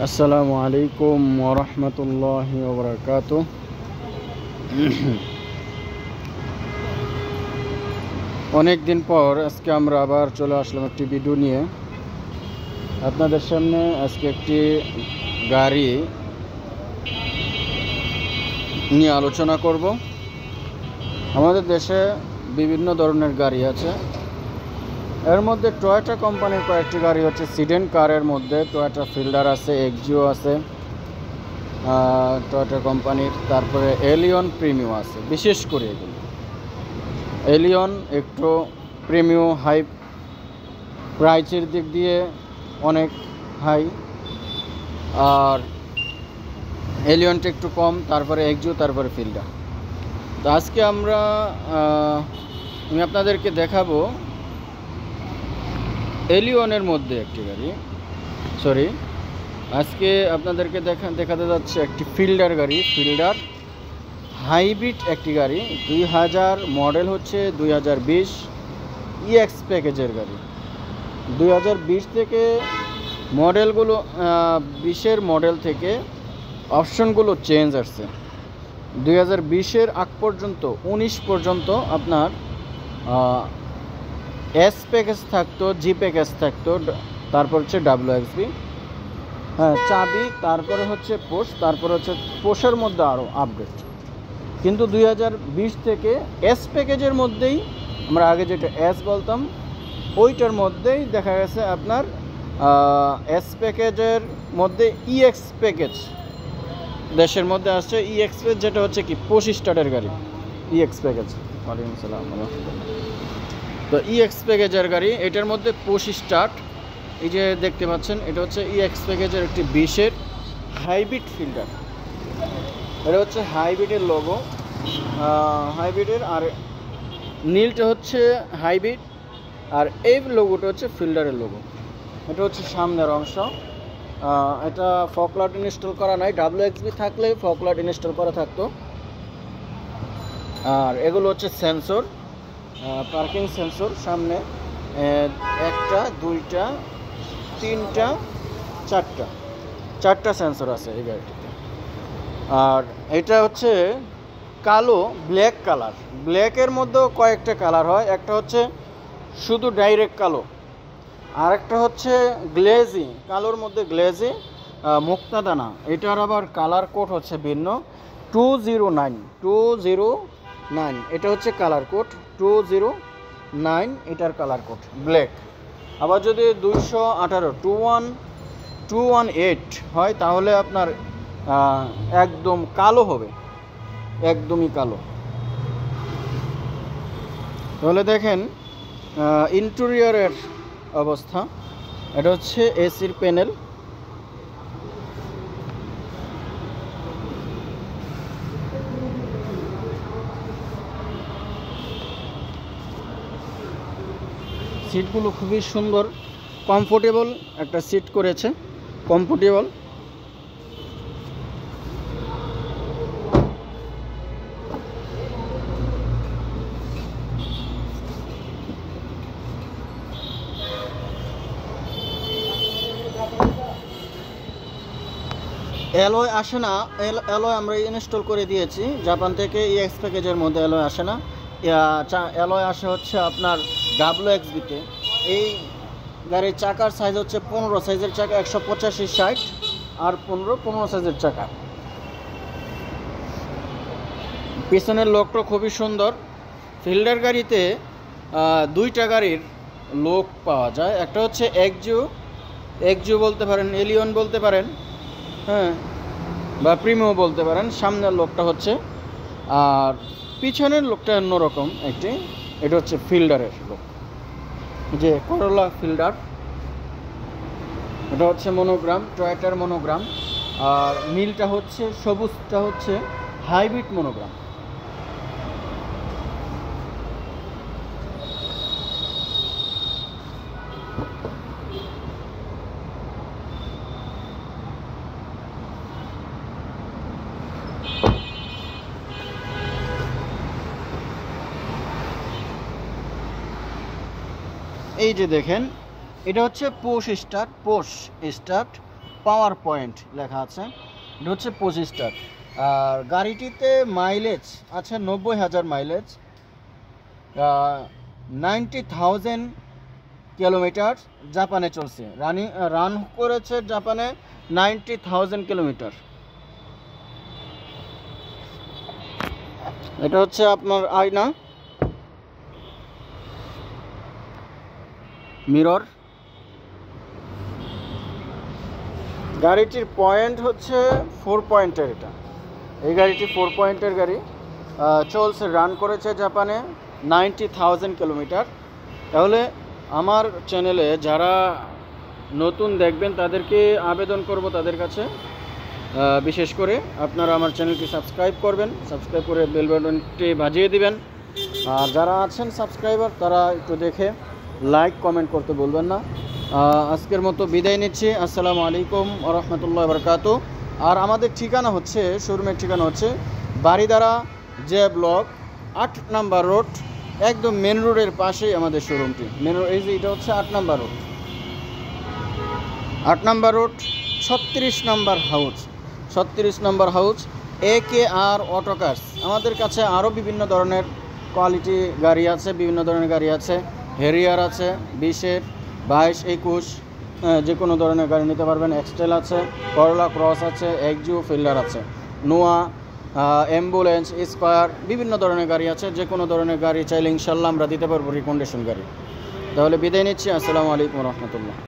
আসসালামু আলাইকুম ওয়া রাহমাতুল্লাহি ওয়া বারাকাতুহু। অনেক দিন পর আজকে আমরা আবার চলে আসলাম একটি ভিডিও নিয়ে আপনাদের সামনে। আজকে একটি গাড়ি নিয়ে আলোচনা করব। আমাদের দেশে বিভিন্ন ধরনের গাড়ি আছে, এর মধ্যে টয়োটা কোম্পানির কয়েকটি গাড়ি হচ্ছে সিডেন কারের মধ্যে টয়োটা ফিল্ডার আছে, এক্সিও আছে টয়োটা কোম্পানির, তারপরে এলিয়ন প্রিমিও আছে। বিশেষ করে এগুলো এলিয়ন একটু প্রিমিও হাই, প্রাইসের দিক দিয়ে অনেক হাই, আর এলিয়নটা একটু কম, তারপরে এক্সিও, তারপরে ফিল্ডার। তো আজকে আমি আপনাদেরকে দেখাবো এলিয়নের মধ্যে একটি গাড়ি, আজকে আপনাদেরকে দেখাতে যাচ্ছে একটি ফিল্ডার গাড়ি, ফিল্ডার হাইব্রিড একটি গাড়ি। 2000 মডেল হচ্ছে 2020 ইএক্স প্যাকেজের গাড়ি। 2020 থেকে মডেলগুলো 20-এর মডেল থেকে অপশনগুলো চেঞ্জ আসছে। 2020-এর আগ পর্যন্ত 19 পর্যন্ত আপনার এস প্যাকেজ থাকতো, জি প্যাকেজ থাকতো, তারপর হচ্ছে WXB, চাবি, তারপরে হচ্ছে পোষ, তারপরে হচ্ছে পোষের মধ্যে আরও আপডেট। কিন্তু 2020 থেকে এস প্যাকেজের মধ্যেই, আমরা আগে যেটা এস বলতাম ওইটার মধ্যেই দেখা গেছে আপনার এস প্যাকেজের মধ্যে ইএক্স প্যাকেজ দেশের মধ্যে আসছে। ইএক্স প্যাকেজ যেটা হচ্ছে কি পোষ স্টার্টের গাড়ি, ইএক্স প্যাকেজ। ওয়ালাইকুম আসসালাম। তো ইএক্স প্যাকেজের গাড়ি, এটার মধ্যে পোষ স্টার্ট, এই যে দেখতে পাচ্ছেন, এটা হচ্ছে ইএক্স প্যাকেজের একটি 20-এর হাইব্রিড ফিল্ডার। এটা হচ্ছে হাইব্রিডের লোগো, হাইব্রিডের, আর নীলটা হচ্ছে হাইব্রিড, আর এই লোগোটা হচ্ছে ফিল্ডারের লোগো। এটা হচ্ছে সামনের অংশ। এটা ফগ লাইট ইনস্টল করা নাই, WXB থাকলে ফগ লাইট ইনস্টল করা থাকতো। আর এগুলো হচ্ছে সেন্সর, পার্কিং সেন্সর। সামনে একটা, দুইটা, তিনটা, চারটা সেন্সর আছে এই গাড়িটিতে। আর এটা হচ্ছে কালো, ব্ল্যাক কালার। ব্ল্যাকের মধ্যেও কয়েকটা কালার হয়, একটা হচ্ছে শুধু ডাইরেক্ট কালো, আর একটা হচ্ছে গ্লেজি, কালোর মধ্যে গ্লেজি মুক্তাদানা। এটার আবার কালার কোড হচ্ছে ভিন্ন, 209 এটা হচ্ছে কালার কোড 209, এটার কালার কোড ব্ল্যাক। আবার যদি 218 218 হয় তাহলে আপনার একদম কালো হবে, একদমই কালো। তাহলে দেখেন ইন্টেরিয়রের অবস্থা। এটা হচ্ছে এসির প্যানেল, সিটগুলো খুবই সুন্দর, কমফোর্টেবল একটা সিট করেছে, কমফোর্টেবল। অ্যালয় আসে না, অ্যালয় আমরা ইনস্টল করে দিয়েছি জাপান থেকে। ইএক্স প্যাকেজের মধ্যে অ্যালয় আসে না, অ্যালয় আসে হচ্ছে আপনার WXB-তে। এই গাড়ির চাকার সাইজ হচ্ছে 15 সাইজের চাকা, 185/60, আর 15 সাইজের চাকা। পিছনের লোকটা খুবই সুন্দর। ফিল্ডার গাড়িতে দুইটা গাড়ির লোক পাওয়া যায়, একটা হচ্ছে এক্সিও বলতে পারেন, এলিয়ন বলতে পারেন, বা প্রিমিও বলতে পারেন। সামনের লোকটা হচ্ছে, আর পিছনের লোকটা অন্যরকম একটি, এটা হচ্ছে ফিল্ডারের লোক, যে করোলা ফিল্ডার। এটা হচ্ছে মনোগ্রাম, টয়োটার মনোগ্রাম, আর নীলটা হচ্ছে, সবুজটা হচ্ছে হাইব্রিড মনোগ্রাম। এই যে দেখেন, এটা হচ্ছে পোষ স্টার্ট, পাওয়ার পয়েন্ট লেখা আছে। এটা হচ্ছে 25 আর গাড়িটিতে মাইলেজ আছে 90,000 মাইলেজ, 90,000 কিলোমিটার জাপানে চলছে, রান করেছে জাপানে 90,000 কিলোমিটার। এটা হচ্ছে আপনার আয়না, মিরর। গাড়িটির পয়েন্ট হচ্ছে 4 পয়েন্টের। এই গাড়িটি 4 পয়েন্টের গাড়ি, চলছে, রান করেছে জাপানে 90,000 কিলোমিটার। তাহলে আমার চ্যানেলে যারা নতুন দেখবেন তাদেরকে আবেদন করব তাদের কাছে, বিশেষ করে আপনারা আমার চ্যানেলটি সাবস্ক্রাইব করবেন, সাবস্ক্রাইব করে বেল বাটনটি বাজিয়ে দিবেন। আর যারা আছেন সাবস্ক্রাইবার তারা একটু দেখে লাইক কমেন্ট করতে বলবেন না। আজকের মতো বিদায় নিচ্ছি। আসসালামু আলাইকুম ওয়া রাহমাতুল্লাহি ওয়া বারাকাতুহু। আর আমাদের ঠিকানা হচ্ছে, শোরুমের ঠিকানা হচ্ছে Baridhara J block 8 number road, একদম মেন রোডের পাশেই আমাদের শোরুমটি। মেন রোড, এই যে এটা হচ্ছে 8 number road, 8 number road 36 number house, 36 number house, AKR auto cars. আমাদের কাছে আরও বিভিন্ন ধরনের কোয়ালিটি গাড়ি আছে, বিভিন্ন ধরনের গাড়ি আছে, হেরিয়ার আছে 20-এর, 22, 21, যে কোনো ধরনের গাড়ি নিতে পারবেন। এক্সটেল আছে, করলা ক্রস আছে, এক্সিও ফিল্ডার আছে, নোয়া, অ্যাম্বুলেন্স, স্কয়ার, বিভিন্ন ধরনের গাড়ি আছে। যে কোনো ধরনের গাড়ি চাইলে ইনশাল্লাহ আমরা দিতে পারবো, রিকন্ডিশন গাড়ি। তাহলে বিদায় নিচ্ছি। আসসালামু আলাইকুম রহমতুল্লাহ।